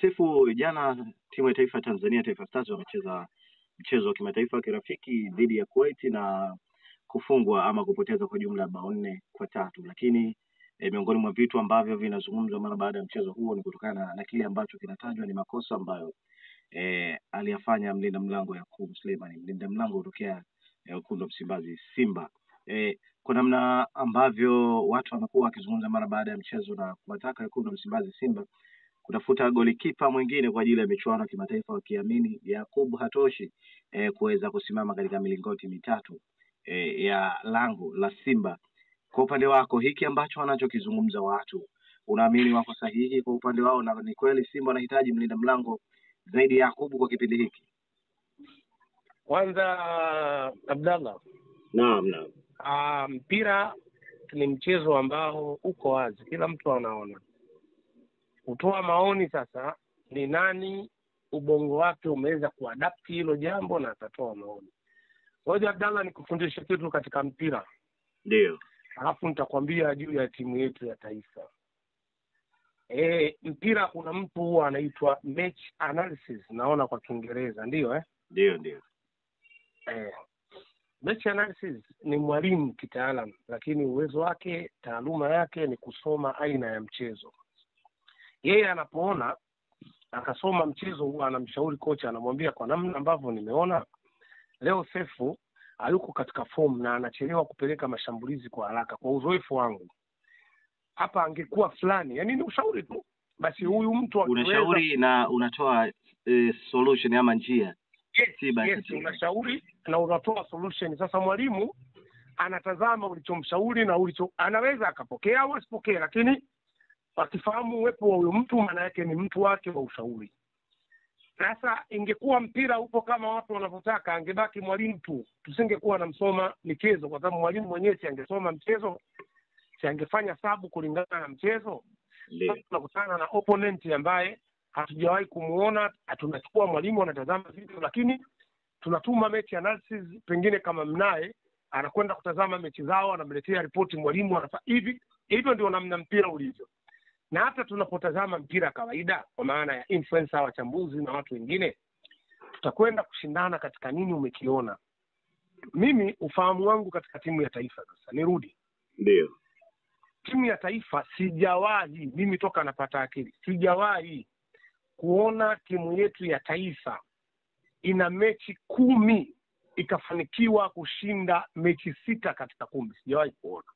Sefu, jana timu ya taifa ya Tanzania Taifa Stars wamecheza mchezo wa kimataifa wa kirafiki dhidi ya Kuwait na kufungwa ama kupoteza kwa jumla ya bao 4-3, lakini miongoni mwa vitu ambavyo vinazungumzwa mara baada ya mchezo huo ni kutokana na kile ambacho kinatajwa ni makosa ambayo aliyafanya mlinda mlango Yakub Suleiman, mlinda mlango kutokea Wekundu wa Msimbazi Simba. Kwa namna ambavyo watu wamekuwa wakizungumza mara baada ya mchezo na kuwataka Wekundu wa Msimbazi Simba kutafuta golikipa mwingine kwa ajili ya michuano ya kimataifa, wakiamini Yakub hatoshi kuweza kusimama katika milingoti mitatu ya lango la Simba. Kwa upande wako, hiki ambacho wanachokizungumza watu, unaamini wako sahihi kwa upande wao, na ni kweli Simba wanahitaji mlinda mlango zaidi ya Yakub kwa kipindi hiki? Kwanza Abdallah, Naam. Mpira ni mchezo ambao uko wazi, kila mtu anaona. Kutoa maoni sasa ni nani ubongo wake umeweza kuadapt hilo jambo na atatoa maoni. Ngoja Abdallah nikufundishe kitu katika mpira. Ndio. Alafu nitakwambia juu ya timu yetu ya taifa. Mpira kuna mtu huwa anaitwa match analysis, naona kwa Kiingereza, ndio Ndio. Match analysis ni mwalimu kitaalamu, lakini uwezo wake, taaluma yake ni kusoma aina ya mchezo. Yeye anapoona akasoma mchezo huwa anamshauri kocha, anamwambia kwa namna ambavyo nimeona leo Sefu hayuko katika form na anachelewa kupeleka mashambulizi kwa haraka, kwa uzoefu wangu hapa angekuwa fulani. Yaani ni ushauri tu, basi huyu mtu unashauri na unatoa solution ama njia. Yes, unashauri na unatoa solution. Sasa mwalimu anatazama ulichomshauri na anaweza akapokea au asipokee, lakini akifahamu uwepo wa huyo mtu, maana yake ni mtu wake wa ushauri. Sasa ingekuwa mpira upo kama watu wanavyotaka, angebaki mwalimu tu, tusingekuwa na msoma michezo, kwa sababu mwalimu mwenyewe si angesoma mchezo, si angefanya sabu kulingana na mchezo. Tunakutana na opponent ambaye hatujawahi kumuona, tunachukua mwalimu anatazama video, lakini tunatuma match analysis, pengine kama mnaye anakwenda kutazama mechi zao, anamletea ripoti mwalimu anafanya hivi. Hivyo ndio namna mpira ulivyo. Na hata tunapotazama mpira kawaida, kwa maana ya influencer, wachambuzi na watu wengine, tutakwenda kushindana katika nini umekiona. Mimi ufahamu wangu katika timu ya taifa, sasa nirudi. Ndio. Timu ya taifa sijawahi, mimi toka napata akili, sijawahi kuona timu yetu ya taifa ina mechi 10 ikafanikiwa kushinda mechi 6 katika 10. Sijawahi kuona.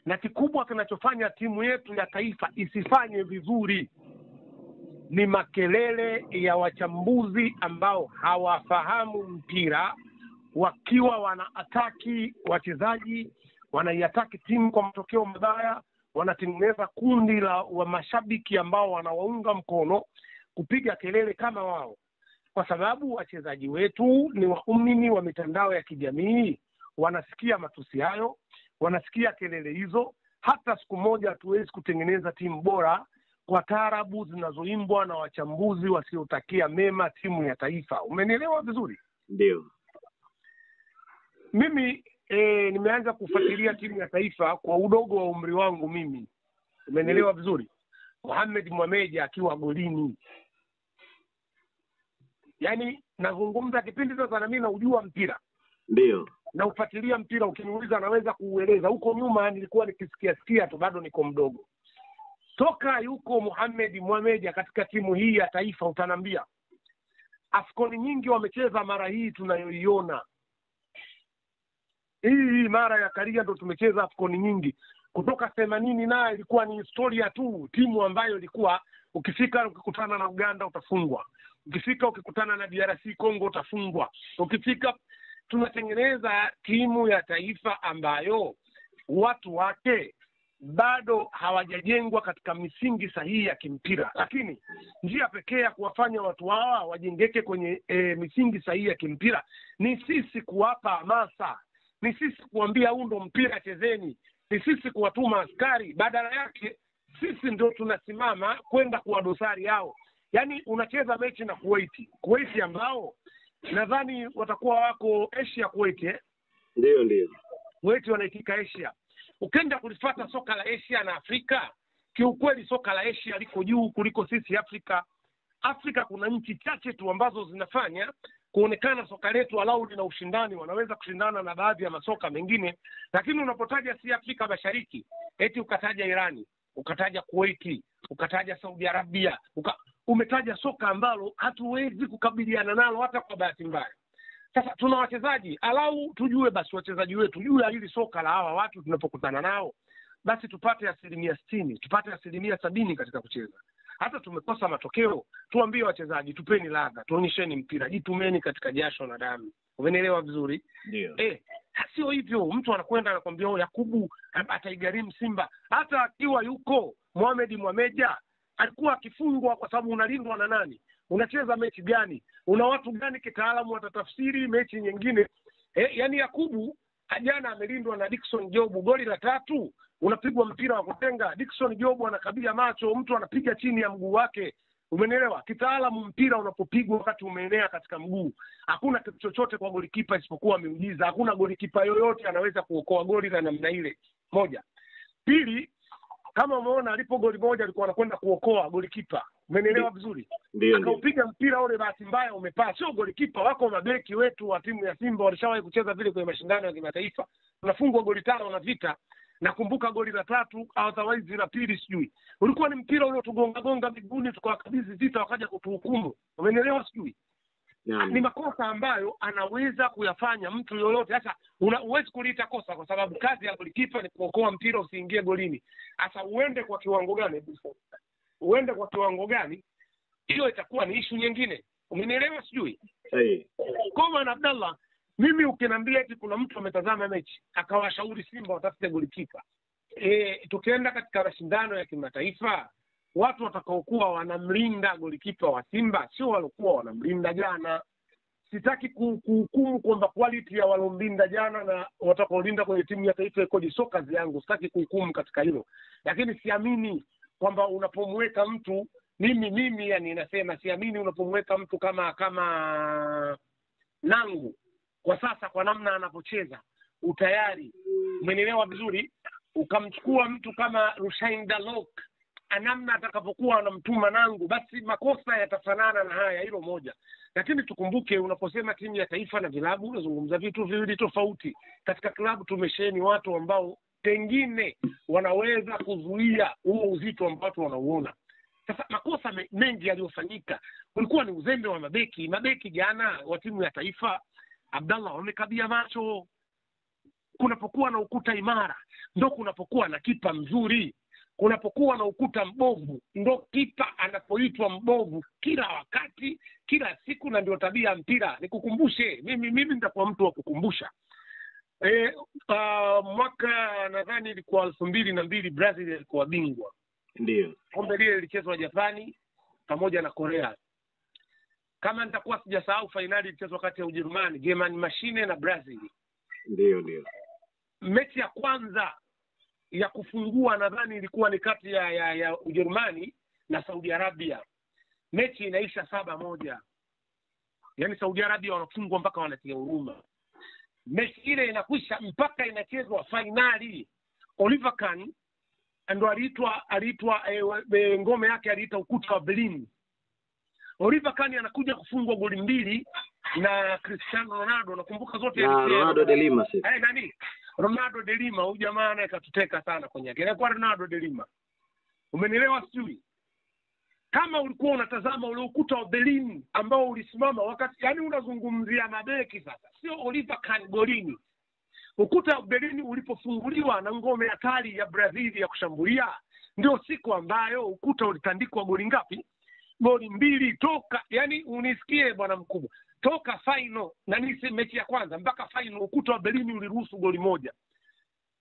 Na kikubwa kinachofanya timu yetu ya taifa isifanye vizuri ni makelele ya wachambuzi ambao hawafahamu mpira, wakiwa wanaataki wachezaji, wanaiataki timu kwa matokeo mabaya, wanatengeneza kundi wa mashabiki ambao wanawaunga mkono kupiga kelele kama wao. Kwa sababu wachezaji wetu ni waumini wa mitandao ya kijamii, wanasikia matusi hayo, wanasikia kelele hizo. Hata siku moja hatuwezi kutengeneza timu bora kwa taarabu zinazoimbwa na wachambuzi wasiotakia mema timu ya taifa. Umenielewa vizuri? Ndio. Mimi nimeanza kufuatilia timu ya taifa kwa udogo wa umri wangu mimi. Umenielewa vizuri? Mohamed Mohamed akiwa golini. Yaani nazungumza kipindi sasa na mimi naujua mpira. Ndio. Na ufuatilia mpira, ukiniuliza naweza kuueleza. Huko nyuma nilikuwa nikisikia tu, bado niko mdogo. Toka yuko Mohamed Mohamed katika timu hii ya taifa, utanambia AFCON nyingi wamecheza mara hii tunayoiona. Hii mara ya Karia ndo tumecheza AFCON nyingi. Kutoka 80 nayo ilikuwa ni historia tu, timu ambayo ilikuwa ukifika ukikutana na Uganda utafungwa. Ukikutana na DRC Congo utafungwa. Tunatengeneza timu ya taifa ambayo watu wake bado hawajajengwa katika misingi sahihi ya kimpira. Lakini njia pekee ya kuwafanya watu hawa wajengeke kwenye misingi sahihi ya kimpira ni sisi kuwapa hamasa, ni sisi kuambia huu ndo mpira, chezeni, ni sisi kuwatuma askari. Badala yake sisi ndio tunasimama kwenda kuwa dosari yao. Yaani unacheza mechi na Kuwait ambao nadhani watakuwa wako Asia. Kuwait Ndio. Kuwait wanaitika Asia. Ukenda kulifuata soka la Asia na Afrika, kiukweli soka la Asia liko juu kuliko sisi Afrika. Afrika kuna nchi chache tu ambazo zinafanya kuonekana soka letu walau lina ushindani, wanaweza kushindana na baadhi ya masoka mengine. Lakini unapotaja si Afrika Mashariki, eti ukataja Irani, ukataja Kuwait, ukataja Saudi Arabia, umetaja soka ambalo hatuwezi kukabiliana nalo hata kwa bahati mbaya. Sasa tuna wachezaji, alau tujue basi wachezaji wetu, juu ya hili soka la hawa watu tunapokutana nao, basi tupate 60%, tupate 70% katika kucheza. Hata tumekosa matokeo, tuambie wachezaji, tupeni ladha, tuonyesheni mpira, jitumeni katika jasho na damu. Umenielewa vizuri? Ndio. Sio hivyo mtu anakwenda anakuambia Yakubu ataigharimu Simba. Hata akiwa yuko Mohamed alikuwa akifungwa kwa sababu unalindwa na nani? Unacheza mechi gani? Una watu gani kitaalamu watatafsiri mechi nyingine? Yani Yakubu jana amelindwa na Dickson Jobu, goli la 3, unapigwa mpira wa kutenga, Dickson Jobu anakabia macho, mtu anapiga chini ya mguu wake. Umenielewa? Kitaalamu mpira unapopigwa wakati umeenea katika mguu, hakuna kitu chochote kwa golikipa isipokuwa miujiza. Hakuna golikipa yoyote anaweza kuokoa goli la namna ile. Moja. Pili, kama umeona alipo goli moja alikuwa anakwenda kuokoa golikipa. Umenielewa vizuri? Ndio. Akaupiga mpira ule, bahati mbaya umepaa. Sio golikipa, wako mabeki wetu wa timu ya Simba walishawahi kucheza vile kwenye mashindano ya kimataifa. Tunafungwa goli 5 na Vita. Nakumbuka goli la 3 au otherwise la pili sijui. Ulikuwa ni mpira ule tugonga miguuni tukawakabidhi Vita wakaja kutuhukumu. Umenielewa sijui? Ni makosa ambayo anaweza kuyafanya mtu yoyote. Sasa huwezi kuliita kosa kwa sababu kazi ya golikipa ni kuokoa mpira usiingie golini. Sasa uende kwa kiwango gani? Hiyo itakuwa ni issue nyingine. Umenielewa sijui? Kwa Abdallah, mimi ukiniambia eti kuna mtu ametazama mechi akawashauri Simba watafute golikipa, tukienda katika mashindano ya kimataifa, watu watakaokuwa wanamlinda golikipa wa Simba sio waliokuwa wanamlinda jana. Sitaki kuhukumu kwamba quality ya walomlinda jana na watakaolinda kwenye timu ya taifa ikoje, sio kazi yangu, sitaki kuhukumu katika hilo. Lakini siamini kwamba unapomweka mtu mimi yani nasema siamini unapomweka mtu kama Nangu kwa sasa, kwa namna anapocheza utayari. Umenielewa vizuri? Ukamchukua mtu kama Rushain Dalok, namna atakapokuwa anamtuma Nangu, basi makosa yatafanana na haya. Hilo moja. Lakini tukumbuke, unaposema timu ya taifa na vilabu unazungumza vitu viwili tofauti. Katika klabu tumesheni watu ambao pengine wanaweza kuzuia huo uzito ambao wanauona. Sasa makosa mengi yaliyofanyika kulikuwa ni uzembe wa mabeki jana wa timu ya taifa. Abdallah, wamekabia macho. Kunapokuwa na ukuta imara ndo kunapokuwa na kipa mzuri. Kunapokuwa na ukuta mbovu ndo kipa anapoitwa mbovu kila wakati, kila siku, na ndio tabia ya mpira. Nikukumbushe, mimi nitakuwa mtu wa kukumbusha. Mwaka nadhani ilikuwa 2002 Brazil ilikuwa bingwa. Ndio. Kombe lile lilichezwa Japani pamoja na Korea. Kama nitakuwa sijasahau, finali ilichezwa kati ya Ujerumani, German Machine na Brazil. Ndio. Mechi ya kwanza ya kufungua nadhani ilikuwa ni kati ya Ujerumani na Saudi Arabia. Mechi inaisha 7-1. Yaani Saudi Arabia wanafungwa mpaka wanatia huruma. Mechi ile inakwisha mpaka inachezwa finali. Oliver Kahn ndo aliitwa ngome yake aliita ukuta wa Berlin. Oliver Kahn anakuja kufungwa goli 2 na Cristiano Ronaldo. Nakumbuka zote Ronaldo de Lima Ronaldo de Lima, huyu jamaa akatuteka sana kwenye yake. Ilikuwa Ronaldo de Lima. Umenielewa sijui? Kama ulikuwa unatazama ule ukuta wa Berlin ambao ulisimama wakati, yani unazungumzia mabeki sasa, sio Oliver Kahn golini. Ukuta wa Berlin ulipofunguliwa na ngome hatari ya Brazil ya kushambulia, ndio siku ambayo ukuta ulitandikwa goli ngapi? Goli 2 toka, yani unisikie bwana mkubwa, toka final na nisi mechi ya kwanza mpaka final ukuta wa Berlin uliruhusu goli 1.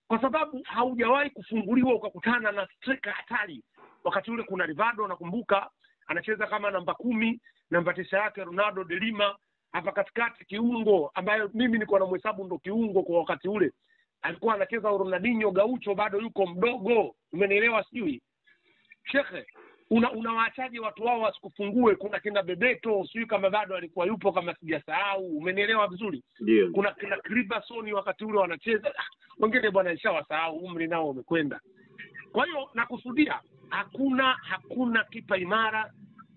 Kwa sababu haujawahi kufunguliwa ukakutana na striker hatari. Wakati ule kuna Rivaldo, nakumbuka anacheza kama namba 10, namba 9 yake Ronaldo de Lima. Hapa katikati kiungo ambayo mimi niko na mhesabu ndo kiungo kwa wakati ule, alikuwa anacheza Ronaldinho Gaucho, bado yuko mdogo. Umenielewa sijui? Shekhe, unawaachaje watu wao wasikufungue? Kuna kina Bebeto sijui kama bado alikuwa yupo, kama sijasahau. Umenielewa vizuri? Ndio. Kuna kina Kribasoni wakati ule wanacheza. Wengine bwana nishawasahau, umri nao umekwenda. Kwa hiyo nakusudia Hakuna kipa imara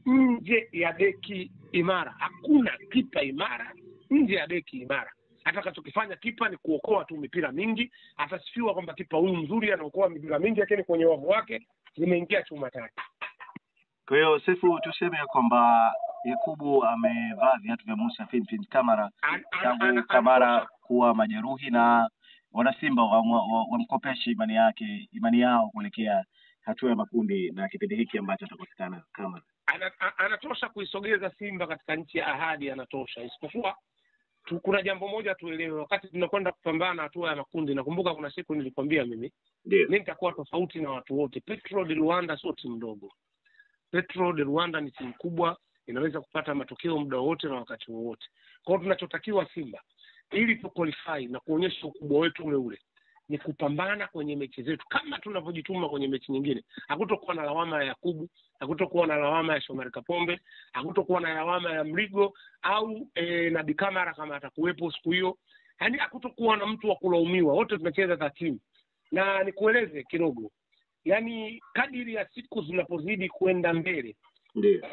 nje ya beki imara. Hakuna kipa imara nje ya beki imara. Atakachokifanya kipa ni kuokoa tu mipira mingi. Atasifiwa kwamba kipa huyu mzuri anaokoa mipira mingi, lakini kwenye wavu wake zimeingia chuma tatu. Kwa hiyo Sefu, tuseme kwamba Yakubu amevaa viatu vya Musa Finfin Kamara tangu Kamara kuwa majeruhi, na wanasimba wamkopesha imani yao kuelekea hatua ya makundi na kipindi hiki ambacho atakosekana Kamara. Anatosha kuisogeza Simba katika nchi ya ahadi, anatosha. Isipokuwa kuna jambo moja tuelewe, wakati tunakwenda kupambana hatua ya makundi, nakumbuka kuna siku nilikwambia mimi nitakuwa tofauti na watu wote. Petro de Luanda sio timu ndogo. Petro de Luanda ni timu kubwa, inaweza kupata matokeo muda wote na wakati wowote. Kwa hiyo tunachotakiwa Simba ili tu qualify na kuonyesha ukubwa wetu ule ni kupambana kwenye mechi zetu kama tunavyojituma kwenye mechi nyingine. Hakutokuwa na lawama ya Yakubu, hakutokuwa na lawama ya Shomari Kapombe, hakutokuwa na lawama ya Mligo au na Bikamara kama atakuwepo siku hiyo. Yaani hakutokuwa na mtu wa kulaumiwa. Wote tunacheza za timu. Na nikueleze kidogo, yaani kadiri ya siku zinapozidi kwenda mbele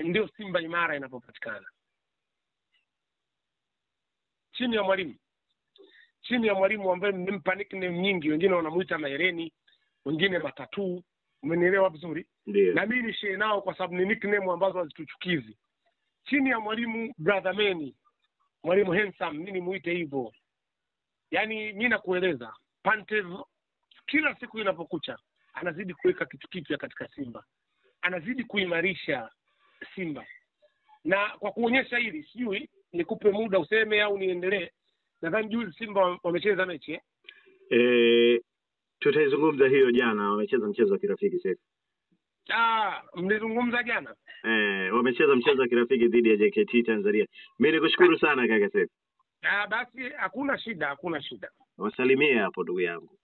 ndio Simba imara inapopatikana. Chini ya mwalimu ambaye nimempa nickname nyingi, wengine wanamuita Mahereni, wengine Matatu, umenielewa vizuri? Na mimi ni share nao kwa sababu ni nickname ambazo hazituchukizi. Chini ya mwalimu Brother Meni, mwalimu Handsome, mimi muite hivyo. Yaani mimi nakueleza, Pantev kila siku inapokucha anazidi kuweka kitu kipya katika Simba. Anazidi kuimarisha Simba. Na kwa kuonyesha hili, sijui nikupe muda useme au niendelee. Nadhani juzi Simba wamecheza mechi tutaizungumza hiyo jana, wamecheza mchezo wa kirafiki sasa. Mlizungumza jana? Wamecheza mchezo wa kirafiki dhidi ya JKT Tanzania. Mimi nikushukuru sana kaka Sefu. Basi hakuna shida. Wasalimie hapo ndugu yangu.